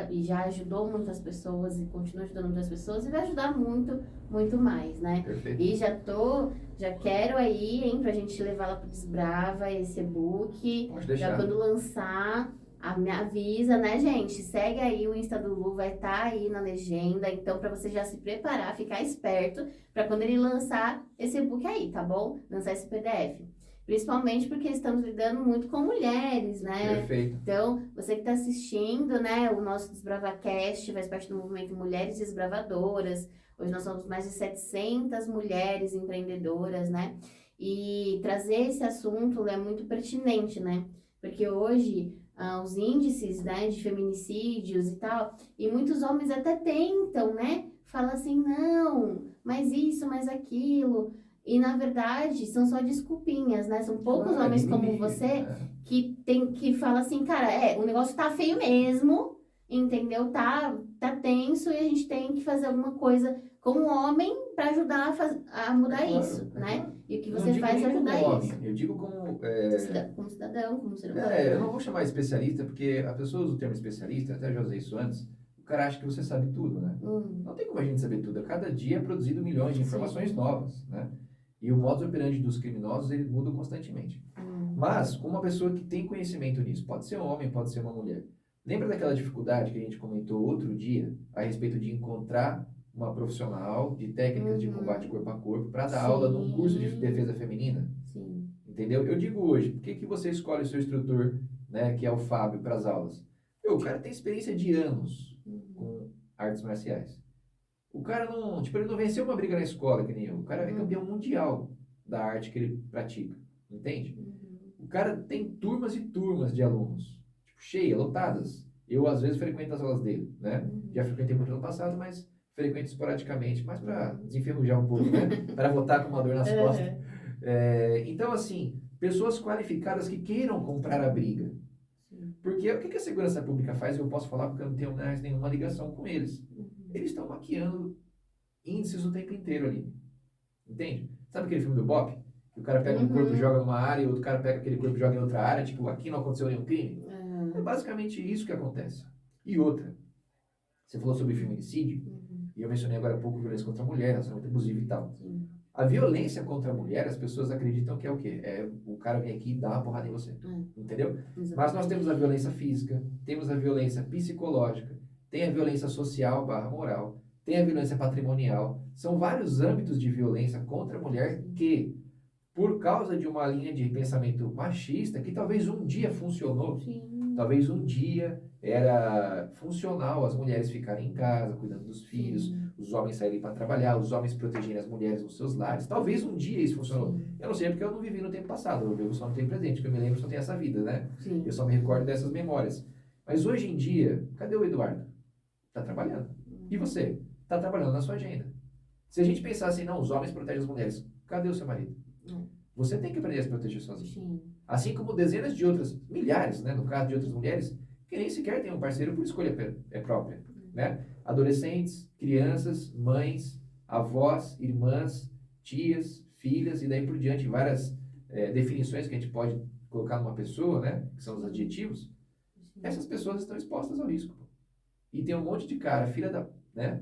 A: e já ajudou muitas pessoas e continua ajudando muitas pessoas e vai ajudar muito, muito mais, né?
B: Perfeito.
A: E já quero aí, hein, pra gente levar lá pro Desbrava esse e-book.
B: Pode deixar.
A: Já quando lançar, me avisa, né, gente? Segue aí o Insta do Lu, vai estar aí na legenda. Então, para você já se preparar, ficar esperto, para quando ele lançar esse e-book aí, tá bom? Lançar esse PDF. Principalmente porque estamos lidando muito com mulheres, né?
B: Perfeito.
A: Então, você que está assistindo, né, o nosso DesbravaCast faz parte do movimento Mulheres Desbravadoras. Hoje nós somos mais de 700 mulheres empreendedoras, né? E trazer esse assunto é muito pertinente, né? Porque hoje os índices, né, de feminicídios e tal, e muitos homens até tentam, né? Fala assim, não, mas isso, mas aquilo. E, na verdade, são só desculpinhas, né? São poucos homens como você que falam assim, cara, o negócio tá feio mesmo, entendeu? Tá tenso e a gente tem que fazer alguma coisa como homem para ajudar a mudar isso, né?
B: Claro.
A: E o que você faz é ajudar isso.
B: Eu digo como...
A: Como cidadão, como ser humano.
B: Eu não vou chamar de especialista, porque a pessoa usa o termo especialista, até já usei isso antes, o cara acha que você sabe tudo, né? Não tem como a gente saber tudo. A cada dia é produzido milhões de informações novas, né? E o modus operandi dos criminosos, ele muda constantemente. Mas, com uma pessoa que tem conhecimento nisso, pode ser um homem, pode ser uma mulher. Lembra daquela dificuldade que a gente comentou outro dia, a respeito de encontrar uma profissional de técnicas de combate corpo a corpo para dar aula num curso de defesa feminina?
A: Sim.
B: Entendeu? Eu digo hoje, por que você escolhe o seu instrutor, né, que é o Fábio, para as aulas? O cara tem experiência de anos com artes marciais. O cara não, ele não venceu uma briga na escola, que nem eu. O cara é campeão mundial da arte que ele pratica, entende? O cara tem turmas e turmas de alunos, cheias, lotadas. Eu, às vezes, frequento as aulas dele, né? Já frequentei muito no passado, mas frequento esporadicamente, mais para desenferrujar um pouco, né? Para voltar com uma dor nas costas. Então, assim, pessoas qualificadas que queiram comprar a briga. Porque o que a segurança pública faz, eu posso falar porque eu não tenho mais nenhuma ligação com eles. Eles estão maquiando índices o tempo inteiro ali. Entende? Sabe aquele filme do Bop? Que o cara pega um corpo e joga numa área e outro cara pega aquele corpo e joga em outra área. Tipo, aqui não aconteceu nenhum crime. É basicamente isso que acontece. E outra. Você falou sobre feminicídio. E eu mencionei agora há pouco violência contra a mulher, relacionamento abusivo e tal. A violência contra a mulher, as pessoas acreditam que é o quê? É o cara vem aqui e dá uma porrada em você. Entendeu? Exatamente. Mas nós temos a violência física, temos a violência psicológica, tem a violência social / moral, tem a violência patrimonial. São vários âmbitos de violência contra a mulher que, por causa de uma linha de pensamento machista que talvez um dia funcionou.
A: Sim.
B: Talvez um dia era funcional as mulheres ficarem em casa, cuidando dos filhos,
A: Sim.
B: os homens saírem para trabalhar, os homens protegerem as mulheres nos seus lares. Talvez um dia isso funcionou.
A: Sim.
B: Eu não sei porque eu não vivi no tempo passado, eu só não tenho presente, que eu me lembro só tem essa vida, né?
A: Sim.
B: Eu só me recordo dessas memórias. Mas hoje em dia, cadê o Eduardo? Tá trabalhando. E você? Tá trabalhando na sua agenda. Se a gente pensar assim, não, os homens protegem as mulheres, cadê o seu marido? Você tem que aprender a se proteger sozinho.
A: Sim.
B: Assim como dezenas de outras, milhares, né, no caso de outras mulheres, que nem sequer têm um parceiro por escolha própria, né? Adolescentes, crianças, mães, avós, irmãs, tias, filhas e daí por diante, várias definições que a gente pode colocar numa pessoa, né, que são os adjetivos. Essas pessoas estão expostas ao risco. E tem um monte de cara, filha da, né,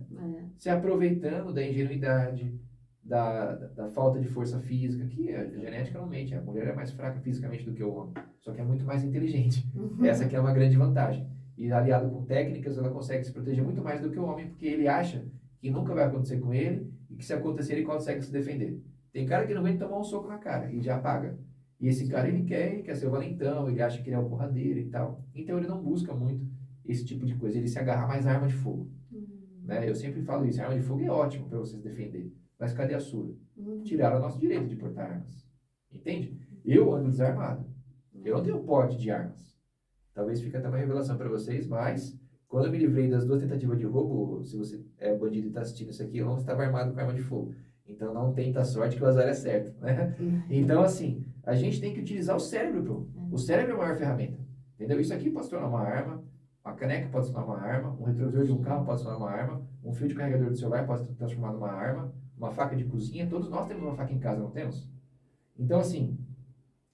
B: se aproveitando da ingenuidade, da falta de força física, que a genética não mente, a mulher é mais fraca fisicamente do que o homem, só que é muito mais inteligente. Essa aqui é uma grande vantagem. E aliado com técnicas, ela consegue se proteger muito mais do que o homem, porque ele acha que nunca vai acontecer com ele e que se acontecer ele consegue se defender. Tem cara que não aguenta tomar um soco na cara e já apaga. E esse cara ele quer ser o valentão, ele acha que ele é o porradeiro e tal. Então ele não busca muito esse tipo de coisa, ele se agarra mais à arma de fogo. Né? Eu sempre falo isso, a arma de fogo é ótimo para você se defender. Mas cadê a sua? Tiraram o nosso direito de portar armas. Entende? Eu ando desarmado. Eu não tenho porte de armas. Talvez fique até uma revelação para vocês, mas quando eu me livrei das 2 tentativas de roubo, se você é bandido e está assistindo isso aqui, eu não estava armado com arma de fogo. Então não tenta sorte que o azar é certo. Né? Então assim, a gente tem que utilizar o cérebro, bro. O cérebro é a maior ferramenta. Entendeu? Isso aqui pode se tornar uma arma, uma caneca pode se tornar uma arma, um retrovisor de um carro pode se tornar uma arma, um fio de carregador do celular pode se transformar numa arma, uma faca de cozinha, todos nós temos uma faca em casa, não temos? Então, assim,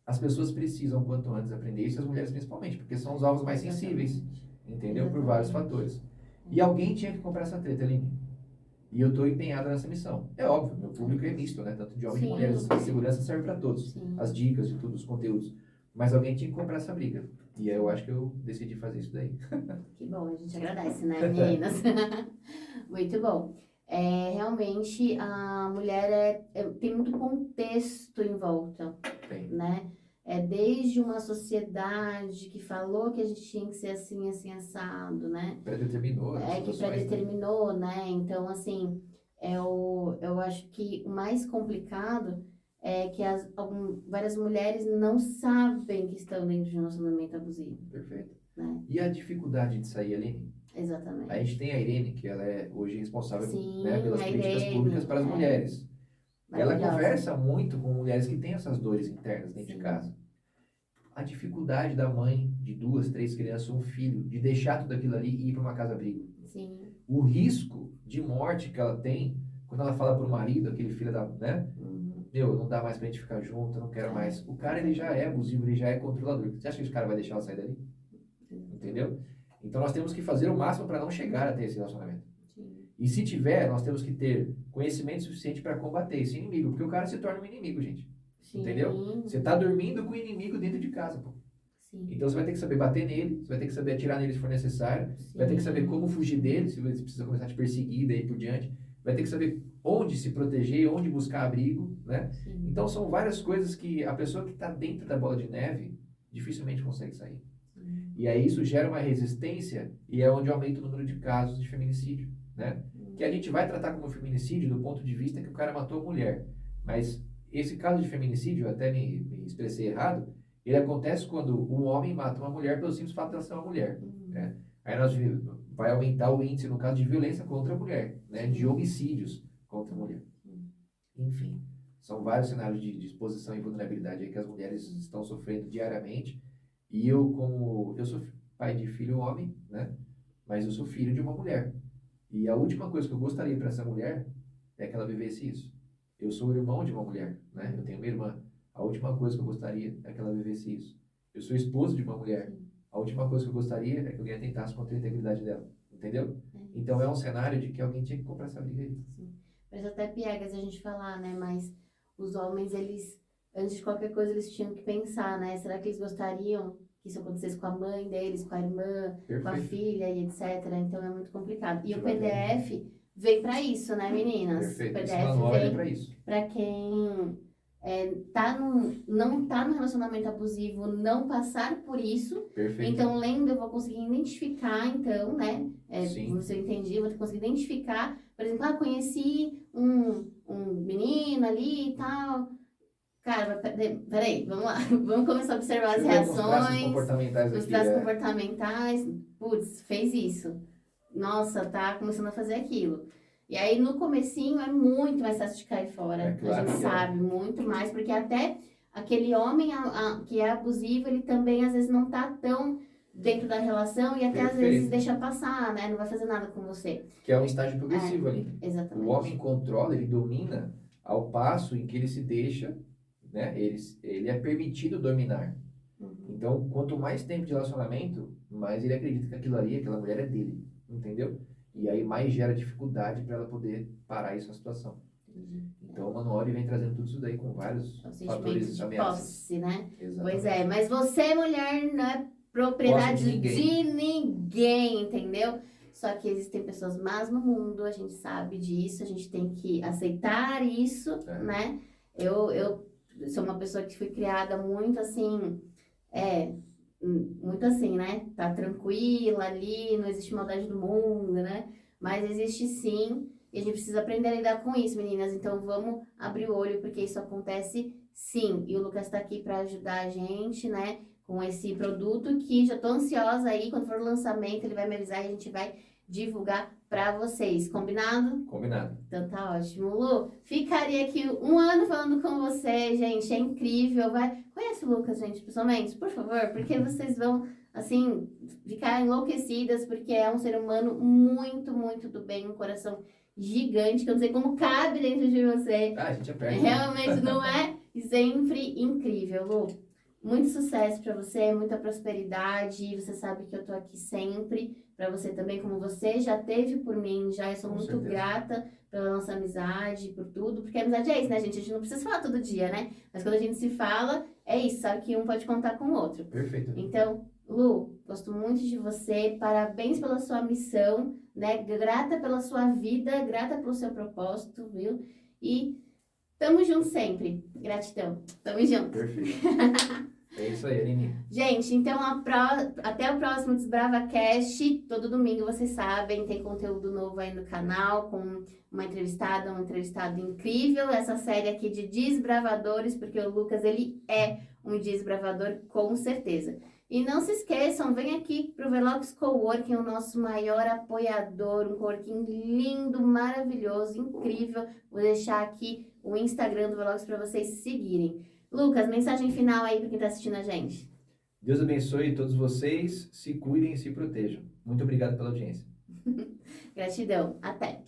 B: as pessoas precisam, quanto antes, aprender isso, as mulheres principalmente, porque são os alvos mais sensíveis, entendeu? Por vários fatores. E alguém tinha que comprar essa treta, Aline. E eu estou empenhado nessa missão. É óbvio, meu público é misto, né? Tanto de homens e mulheres. A segurança serve para todos.
A: Sim.
B: As dicas e tudo, os conteúdos. Mas alguém tinha que comprar essa briga. E eu acho que eu decidi fazer isso daí.
A: Que bom, a gente agradece, né, meninas? Muito bom. Realmente, a mulher tem muito contexto em volta, né? Desde uma sociedade que falou que a gente tinha que ser assim, assim, assado, né?
B: Predeterminou.
A: Que predeterminou, né? Então, assim, eu acho que o mais complicado é que várias mulheres não sabem que estão dentro de um relacionamento abusivo.
B: Perfeito.
A: Né?
B: E a dificuldade de sair, Aline?
A: Exatamente.
B: A gente tem a Irene, que ela é hoje responsável,
A: Sim,
B: né, pelas políticas públicas para as mulheres. Ela conversa muito com mulheres que têm essas dores internas dentro de casa. A dificuldade da mãe de 2, 3 crianças, um filho, de deixar tudo aquilo ali e ir para uma casa-abrigo.
A: Sim.
B: O risco de morte que ela tem, quando ela fala para o marido, aquele filho da, né? Meu, não dá mais pra gente ficar junto, eu não quero mais. O cara, ele já é abusivo, ele já é controlador. Você acha que esse cara vai deixar ela sair dali? Entendeu? Então nós temos que fazer o máximo para não chegar até esse relacionamento. Sim. E se tiver, nós temos que ter conhecimento suficiente para combater esse inimigo, porque o cara se torna um inimigo, gente. Sim. Entendeu? Você tá dormindo com o inimigo dentro de casa, pô. Sim. Então você vai ter que saber bater nele, você vai ter que saber atirar nele se for necessário, vai ter que saber como fugir dele, se você precisa começar a te perseguir daí por diante, vai ter que saber onde se proteger, onde buscar abrigo, né? Sim. Então são várias coisas que a pessoa que está dentro da bola de neve dificilmente consegue sair. E aí isso gera uma resistência e é onde aumenta o número de casos de feminicídio, né? Que a gente vai tratar como feminicídio do ponto de vista que o cara matou a mulher. Mas esse caso de feminicídio, eu até me expressei errado, ele acontece quando um homem mata uma mulher pelo simples fato de ela ser uma mulher. Né? Aí nós vai aumentar o índice, no caso, de violência contra a mulher, né? De homicídios contra a mulher. Enfim, são vários cenários de exposição e vulnerabilidade aí que as mulheres estão sofrendo diariamente. E eu sou pai de filho homem, né? Mas eu sou filho de uma mulher. E a última coisa que eu gostaria para essa mulher é que ela vivesse isso. Eu sou o irmão de uma mulher, né? Eu tenho uma irmã. A última coisa que eu gostaria é que ela vivesse isso. Eu sou esposo de uma mulher. A última coisa que eu gostaria é que alguém atentasse contra a integridade dela. Entendeu? Então é um cenário de que alguém tinha que comprar essa briga aí.
A: Sim. Mas até piegas a gente falar, né? Mas os homens, eles, antes de qualquer coisa, eles tinham que pensar, né? Será que eles gostariam que isso acontecesse com a mãe deles, com a irmã, com a filha e etc. Então é muito complicado. E o PDF vem para isso, né, meninas?
B: Perfeito.
A: O
B: Esse
A: PDF
B: manual
A: vem
B: para isso.
A: Para quem não tá no relacionamento abusivo, não passar por isso.
B: Perfeito.
A: Então, lendo, eu vou conseguir identificar, então, né?
B: Sim.
A: Se eu entendi, eu vou conseguir identificar. Por exemplo, conheci um menino ali e tal. Cara, peraí, vamos lá. Vamos começar a observar as
B: Deixa eu ver alguns traços
A: reações,
B: comportamentais
A: os
B: aqui.
A: traços comportamentais. Putz, fez isso. Nossa, tá começando a fazer aquilo. E aí, no comecinho, é muito mais fácil de cair fora.
B: É claro
A: A gente
B: que é.
A: sabe muito mais, porque até aquele homem que é abusivo, ele também, às vezes, não tá tão dentro da relação e até, às
B: Perfeito.
A: vezes, deixa passar, né? Não vai fazer nada com você.
B: Que é um estágio progressivo ali.
A: Exatamente.
B: O homem controla, ele domina ao passo em que ele se deixa, né? Ele é permitido dominar.
A: Uhum.
B: Então, quanto mais tempo de relacionamento, mais ele acredita que aquilo ali, aquela mulher é dele, entendeu? E aí mais gera dificuldade para ela poder parar isso a situação. Então, o Manuel vem trazendo tudo isso daí com vários fatores
A: de
B: ameaças.
A: posse, né?
B: Exatamente.
A: Pois é, mas você, mulher, não é propriedade de ninguém, entendeu? Só que existem pessoas más no mundo, a gente sabe disso, a gente tem que aceitar isso, né? Eu sou uma pessoa que fui criada muito assim, muito assim, né? Tá tranquila ali, não existe maldade do mundo, né? Mas existe sim, e a gente precisa aprender a lidar com isso, meninas. Então vamos abrir o olho, porque isso acontece sim. E o Lucas tá aqui para ajudar a gente, né? Com esse produto que já tô ansiosa aí. Quando for o lançamento, ele vai me avisar e a gente vai divulgar para vocês. Combinado?
B: Combinado.
A: Então tá ótimo. Lu, ficaria aqui 1 ano falando com você, gente. É incrível. Conhece o Lucas, gente, pessoalmente? Por favor, porque vocês vão, assim, ficar enlouquecidas, porque é um ser humano muito, muito do bem, um coração gigante, que eu não sei como cabe dentro de você.
B: A gente aprende.
A: Realmente não é sempre incrível, Lu. Muito sucesso para você, muita prosperidade. Você sabe que eu tô aqui sempre para você também, como você já teve por mim. Já eu sou muito grata pela nossa amizade, por tudo, porque a amizade é isso, né, gente? A gente não precisa falar todo dia, né? Mas quando a gente se fala, é isso, sabe que um pode contar com o outro.
B: Perfeito.
A: Então, Lu, gosto muito de você. Parabéns pela sua missão, né? Grata pela sua vida, grata pelo seu propósito, viu? E tamo junto sempre. Gratidão. Tamo junto.
B: Perfeito. É isso aí, Aline.
A: Gente, então até o próximo DesbravaCast. Todo domingo, vocês sabem, tem conteúdo novo aí no canal, com uma entrevistada, um entrevistado incrível. Essa série aqui de desbravadores, porque o Lucas, ele é um desbravador, com certeza. E não se esqueçam, vem aqui pro Velox Coworking, o nosso maior apoiador, um coworking lindo, maravilhoso, incrível. Vou deixar aqui o Instagram do Velox para vocês seguirem. Lucas, mensagem final aí para quem está assistindo a gente.
B: Deus abençoe todos vocês, se cuidem e se protejam. Muito obrigado pela audiência.
A: Gratidão. Até.